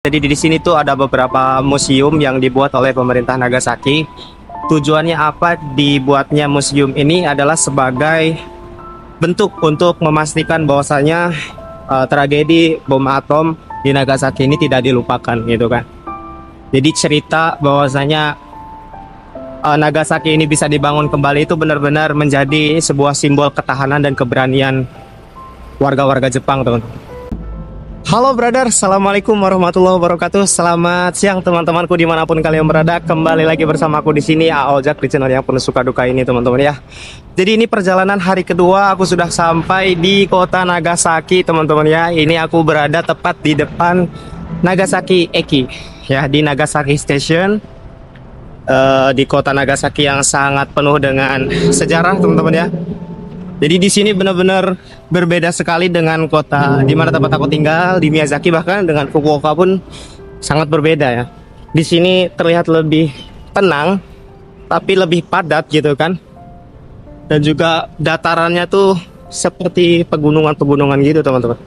Jadi di sini tuh ada beberapa museum yang dibuat oleh pemerintah Nagasaki. Tujuannya apa dibuatnya museum ini adalah sebagai bentuk untuk memastikan bahwasanya tragedi bom atom di Nagasaki ini tidak dilupakan gitu kan. Jadi cerita bahwasanya Nagasaki ini bisa dibangun kembali itu benar-benar menjadi sebuah simbol ketahanan dan keberanian warga-warga Jepang, teman. Halo brother, assalamualaikum warahmatullahi wabarakatuh. Selamat siang teman-temanku dimanapun kalian berada. Kembali lagi bersama aku di sini, Aojak, di channel yang penuh suka duka ini, teman-teman ya. Jadi ini perjalanan hari kedua, aku sudah sampai di kota Nagasaki, teman-teman ya. Ini aku berada tepat di depan Nagasaki Eki, ya, di Nagasaki Station, di kota Nagasaki yang sangat penuh dengan sejarah, teman-teman ya. Jadi di sini benar-benar berbeda sekali dengan kota di mana tempat aku tinggal di Miyazaki, bahkan dengan Fukuoka pun sangat berbeda ya. Di sini terlihat lebih tenang, tapi lebih padat gitu kan. Dan juga datarannya tuh seperti pegunungan-pegunungan gitu, teman-teman.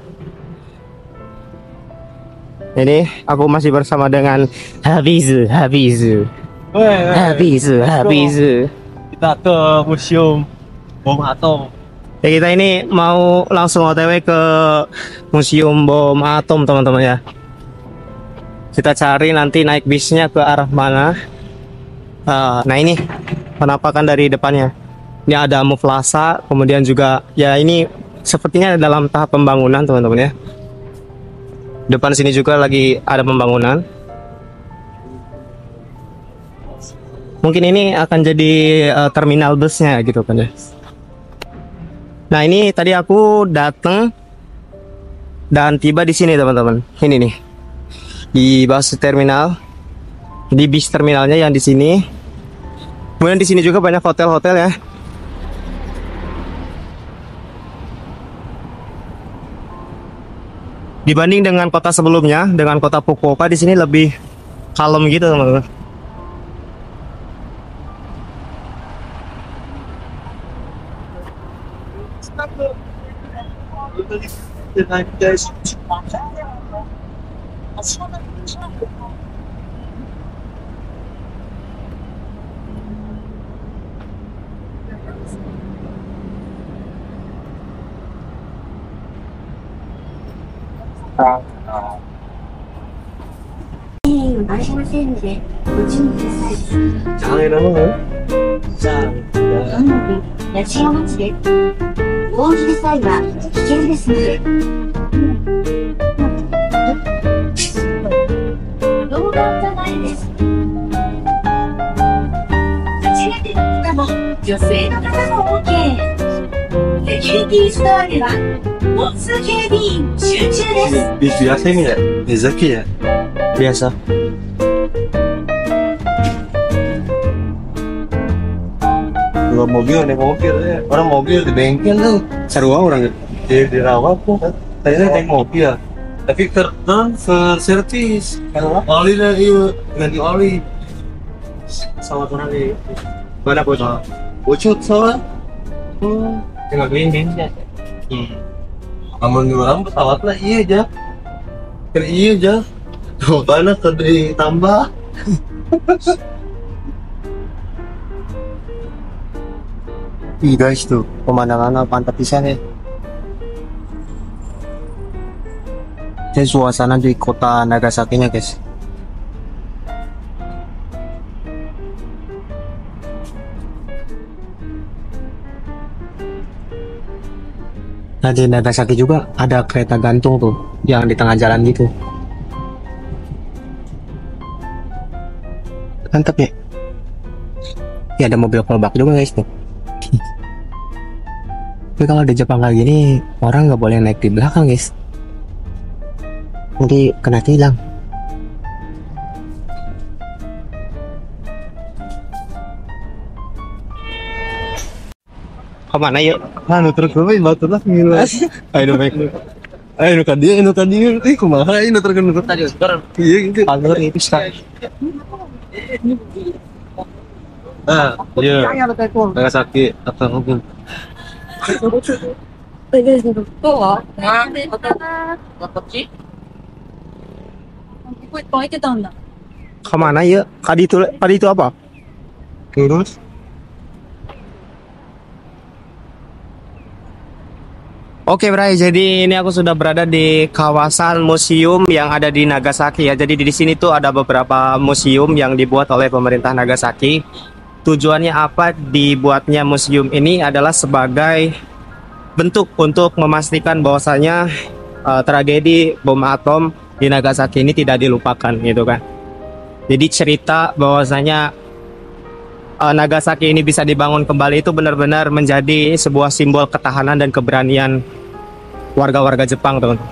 Ini aku masih bersama dengan Habizu. Kita ke museum bom atom. Ya, kita ini mau langsung OTW ke museum bom atom, teman-teman ya. Kita cari nanti naik bisnya ke arah mana. Nah ini penampakan dari depannya. Ini ada Muflasa, kemudian juga ya ini sepertinya dalam tahap pembangunan, teman-teman ya. Depan sini juga lagi ada pembangunan. Mungkin ini akan jadi terminal busnya gitu kan ya. Nah ini tadi aku datang dan tiba di sini, teman-teman. Ini nih di bus terminal, di bis terminalnya yang di sini. Kemudian di sini juga banyak hotel-hotel ya. Dibanding dengan kota sebelumnya, dengan kota Fukuoka, di sini lebih kalem gitu, teman-teman. 장애 나오네. 장. 八千代町です。お降りの際は危険ですので。動画じゃないです。間違っての方も女性の方も OK。セキュリティストアでは交通警備員集中です。biasanya ya, Zaki ya. Biasa. Dua mobil naik mobil ya. Orang mobil di bengkel tuh. Seru orang. Dirawat tuh. Tadinya naik mobil. Tapi ke servis. Oli dari ganti oli. Sama orang di Mana bos? Ucut sama. Tinggal gelinding ya. Aman orang pesawat lah iya aja. Kan iya aja. Tuh mana ke ditambah. Ih guys, tuh pemandangannya mantap pisan ya. Dan suasana di kota Nagasaki-nya guys. Nah di Nagasaki juga ada kereta gantung tuh yang di tengah jalan gitu. Mantap ya. Ya ada mobil kolbak juga guys tuh. Tapi kalau di Jepang kayak gini orang nggak boleh naik di belakang guys, nanti kena tilang. Kemana yuk? Anu terus gue batu lah ngilu. Ayo baik. Ayo kan dia. Kumaha ini terkenal tadi sekarang. Iya gitu. Alur itu sekarang. Nah, iya. Nagasaki atau hukum. どうはこっち開いてたんだ。 Kemana ya? Tadi itu apa? Lurus. Oke Bray, jadi ini aku sudah berada di kawasan museum yang ada di Nagasaki ya. Jadi di sini tuh ada beberapa museum yang dibuat oleh pemerintah Nagasaki. Tujuannya apa dibuatnya museum ini adalah sebagai bentuk untuk memastikan bahwasanya tragedi bom atom di Nagasaki ini tidak dilupakan gitu kan. Jadi cerita bahwasanya Nagasaki ini bisa dibangun kembali itu benar-benar menjadi sebuah simbol ketahanan dan keberanian warga-warga Jepang, teman-teman.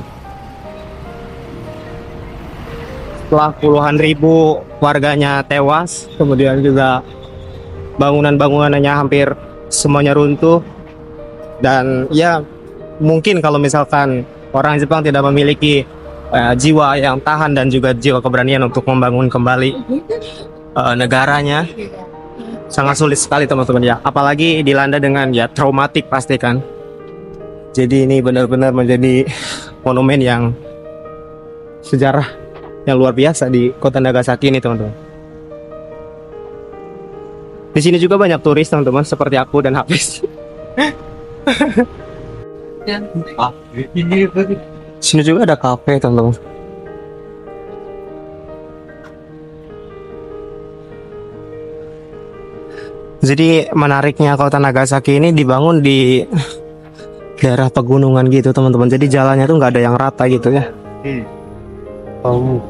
Setelah puluhan ribu warganya tewas, kemudian juga bangunan-bangunannya hampir semuanya runtuh, dan ya mungkin kalau misalkan orang Jepang tidak memiliki jiwa yang tahan dan juga jiwa keberanian untuk membangun kembali negaranya, sangat sulit sekali teman-teman ya, apalagi dilanda dengan ya traumatik pasti kan. Jadi ini benar-benar menjadi monumen yang sejarah yang luar biasa di kota Nagasaki ini teman-teman. Di sini juga banyak turis teman-teman seperti aku dan Hafiz. Ini tadi. Di sini juga ada kafe teman-teman. Jadi menariknya kota Nagasaki ini dibangun di daerah pegunungan gitu teman-teman. Jadi jalannya tuh nggak ada yang rata gitu ya. Tahu.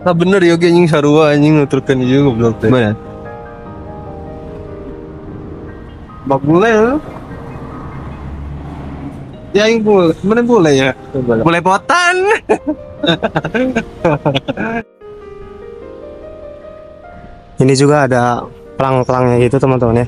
Nah bener Yogi anjing sarua anjing nuturkan juga belum teh. Benar. Boleh. Ya yang boleh, mana boleh ya? Boleh potan. Ini juga ada pelang-pelangnya gitu teman-teman ya.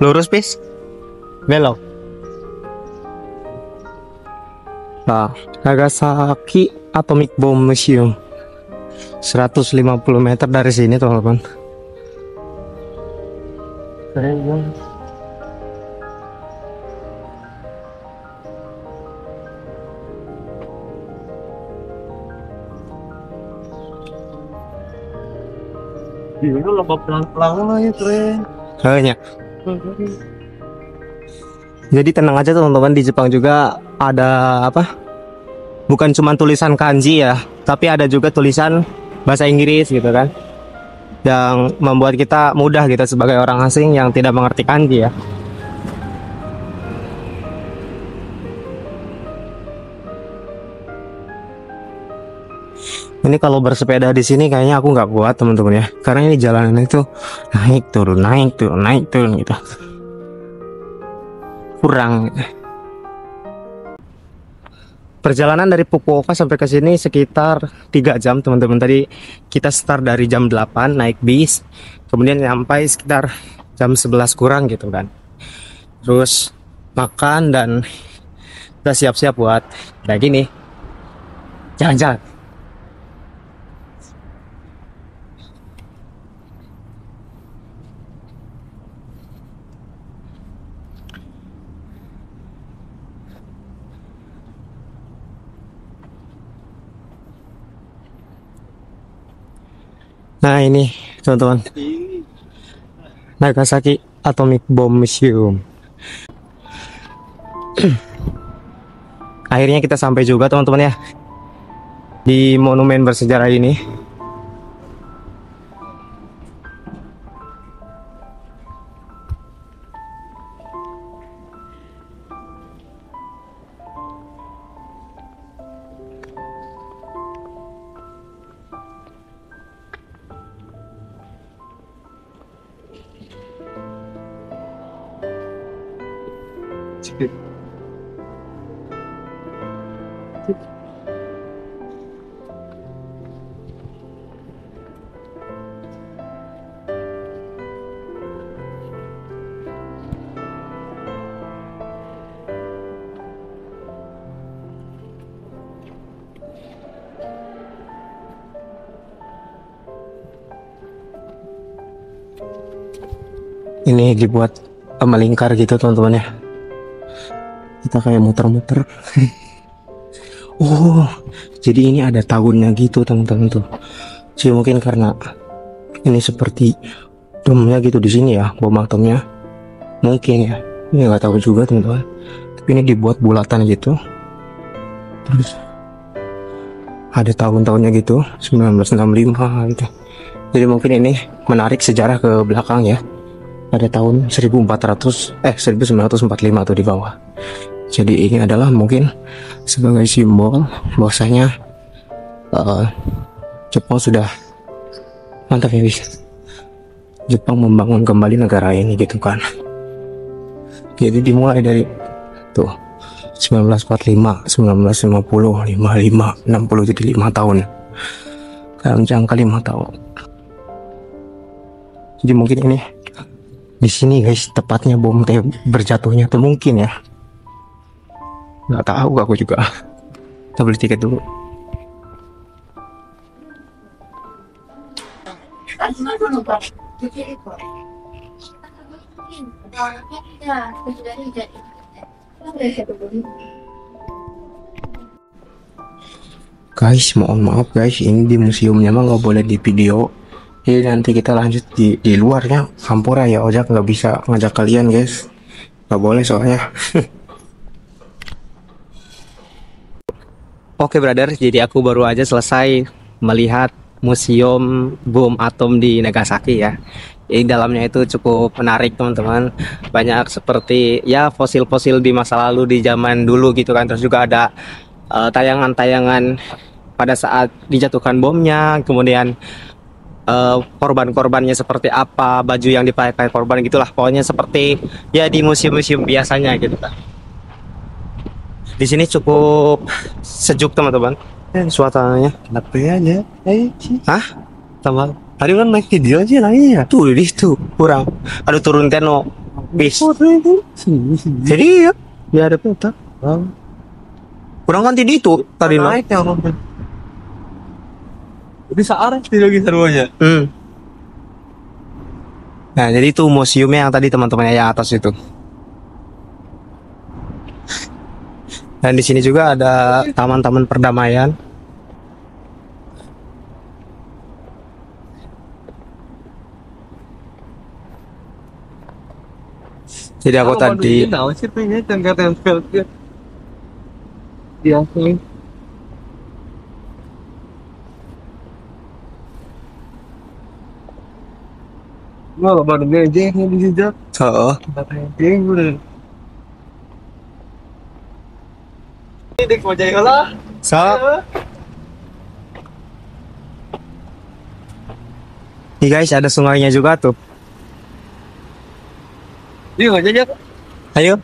Lurus bis, belok. Nah, Nagasaki Atomic Bomb Museum 150 meter dari sini teman-teman. Ini lomba pelang-pelang lah ya tren. Banyak. Jadi tenang aja teman-teman, di Jepang juga ada apa? Bukan cuma tulisan kanji ya, tapi ada juga tulisan bahasa Inggris gitu kan. Yang membuat kita mudah gitu sebagai orang asing yang tidak mengerti kanji ya. Ini kalau bersepeda di sini kayaknya aku nggak kuat teman-teman ya, karena ini jalanan itu naik turun gitu. Kurang. Perjalanan dari Fukuoka sampai ke sini sekitar 3 jam teman-teman. Tadi kita start dari jam 8 naik bis, kemudian sampai sekitar jam 11 kurang gitu kan. Terus makan dan kita siap-siap buat kayak gini jalan-jalan. Nah ini teman-teman, Nagasaki Atomic Bomb Museum. Akhirnya kita sampai juga teman-teman ya di monumen bersejarah ini. Ini dibuat melingkar gitu teman-teman ya. Kita kayak muter-muter. Oh, jadi ini ada tahunnya gitu teman-teman tuh. Jadi mungkin karena ini seperti domnya gitu di sini ya, bom atomnya. Mungkin ya. Ini nggak tahu juga teman-teman. Tapi ini dibuat bulatan gitu. Terus ada tahun-tahunnya gitu, 1965 gitu. Jadi mungkin ini menarik sejarah ke belakang ya. Ada tahun 1945 tuh di bawah. Jadi ini adalah mungkin sebagai simbol bahwasanya Jepang sudah mantap ya guys. Jepang membangun kembali negara ini gitu kan. Jadi dimulai dari tuh 1945, 1950, 55, 60, jadi 5 tahun. Dalam jangka 5 tahun. Jadi mungkin ini di sini guys tepatnya bom berjatuhnya tuh mungkin ya. Nggak tahu aku juga. Kita beli tiket dulu. Guys, mohon maaf guys, ini di museumnya mah nggak boleh di video. Jadi nanti kita lanjut di luarnya Kampura ya. Ojak nggak bisa ngajak kalian guys, nggak boleh soalnya. Oke brother, jadi aku baru aja selesai melihat museum bom atom di Nagasaki ya. Ini dalamnya itu cukup menarik teman-teman. Banyak seperti ya fosil-fosil di masa lalu di zaman dulu gitu kan. Terus juga ada tayangan-tayangan pada saat dijatuhkan bomnya. Kemudian korban-korbannya seperti apa, baju yang dipakai korban gitulah. Pokoknya seperti ya di museum-museum biasanya gitu kan. Di sini cukup sejuk teman-teman. Suasananya. Kenapa aja? Hah? Sama tadi kan naik video aja nanya. Tuh di situ kurang. Aduh turun teno. Bis. Jadi ya, ya ada peta. Kurang kan di itu tadi no. Naik ya orang. Jadi searah tidak lagi seruanya. Nah jadi itu museumnya yang tadi teman-teman yang atas itu. Dan di sini juga ada taman-taman perdamaian. Jadi aku tadi Nggak baru ngejek nih di sini. Ini mau jadi olah. Nih guys, ada sungainya juga tuh. Ini nggak jajak. Ayo.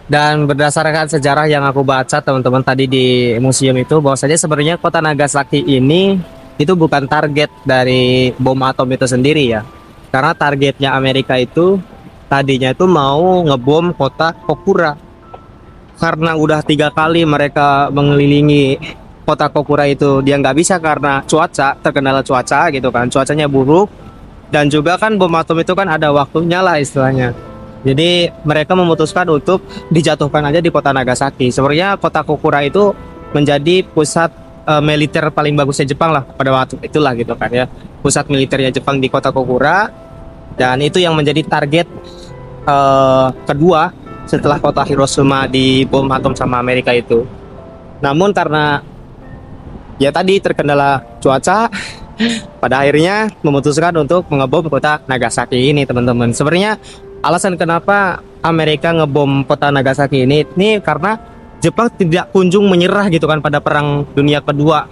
Dan berdasarkan sejarah yang aku baca teman-teman tadi di museum itu, bahwasanya sebenarnya kota Nagasaki ini itu bukan target dari bom atom itu sendiri ya. Karena targetnya Amerika itu tadinya itu mau ngebom kota Kokura. Karena udah 3 kali mereka mengelilingi kota Kokura itu, dia nggak bisa karena cuaca, terkendala cuaca gitu kan, cuacanya buruk. Dan juga kan bom atom itu kan ada waktunya lah istilahnya. Jadi mereka memutuskan untuk dijatuhkan aja di kota Nagasaki. Sebenarnya kota Kokura itu menjadi pusat militer paling bagusnya Jepang lah pada waktu itulah gitu kan ya. Pusat militernya Jepang di kota Kokura. Dan itu yang menjadi target kedua setelah kota Hiroshima di bom atom sama Amerika itu. Namun karena ya tadi terkendala cuaca, pada akhirnya memutuskan untuk mengebom kota Nagasaki ini teman-teman. Sebenarnya alasan kenapa Amerika ngebom kota Nagasaki ini karena Jepang tidak kunjung menyerah gitu kan pada Perang Dunia Kedua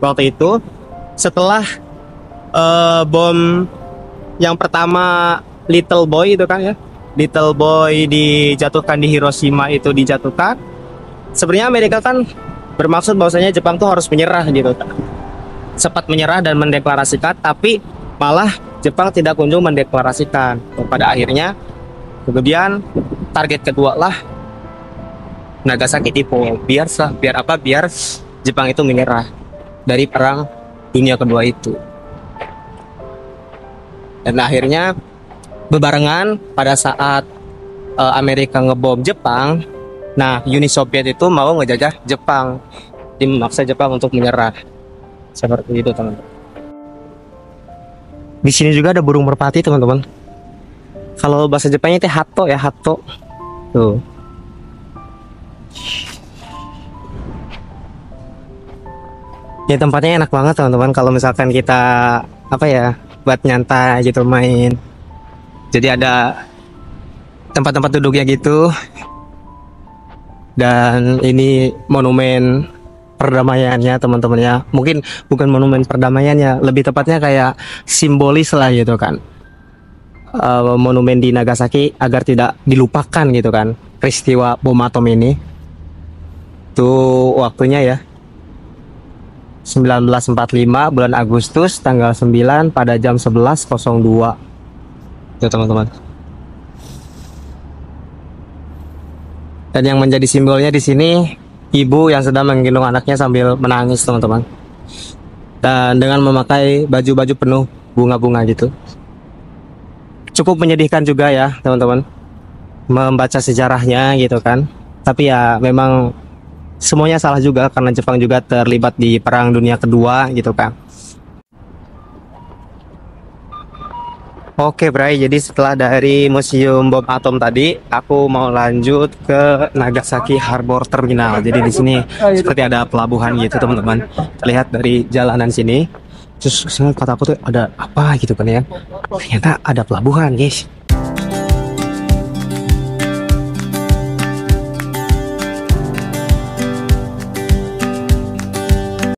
waktu itu. Setelah bom yang pertama Little Boy itu kan ya, Little Boy dijatuhkan di Hiroshima itu dijatuhkan. Sebenarnya Amerika kan bermaksud bahwasanya Jepang tuh harus menyerah gitu, cepat menyerah dan mendeklarasikan, tapi malah Jepang tidak kunjung mendeklarasikan. Pada akhirnya kemudian target kedua lah Nagasaki dibom. Biar Jepang itu menyerah dari perang dunia kedua itu. Dan akhirnya bebarengan pada saat Amerika ngebom Jepang, nah Uni Soviet itu mau ngejajah Jepang, memaksa Jepang untuk menyerah. Seperti itu teman-teman. Di sini juga ada burung merpati teman-teman. Kalau bahasa Jepangnya itu hato ya, hato. Tuh. Ya tempatnya enak banget teman-teman kalau misalkan kita apa ya buat nyantai gitu main. Jadi ada tempat-tempat duduknya gitu. Dan ini monumen perdamaiannya teman-teman ya. Mungkin bukan monumen perdamaiannya, lebih tepatnya kayak simbolis lah gitu kan. Monumen di Nagasaki agar tidak dilupakan gitu kan peristiwa bom atom ini. Tuh waktunya ya 1945 bulan Agustus tanggal 9 pada jam 11.02 ya teman-teman. Dan yang menjadi simbolnya di sini ibu yang sedang menggendong anaknya sambil menangis teman-teman. Dan dengan memakai baju-baju penuh bunga-bunga gitu. Cukup menyedihkan juga ya teman-teman membaca sejarahnya gitu kan. Tapi ya memang semuanya salah juga karena Jepang juga terlibat di Perang Dunia Kedua gitu kan. Oke Bray, jadi setelah dari Museum Bom Atom tadi, aku mau lanjut ke Nagasaki Harbor Terminal. Jadi di sini seperti ada pelabuhan gitu teman-teman. Terlihat dari jalanan sini. Terus kata aku tuh ada apa gitu kan ya. Ternyata ada pelabuhan guys.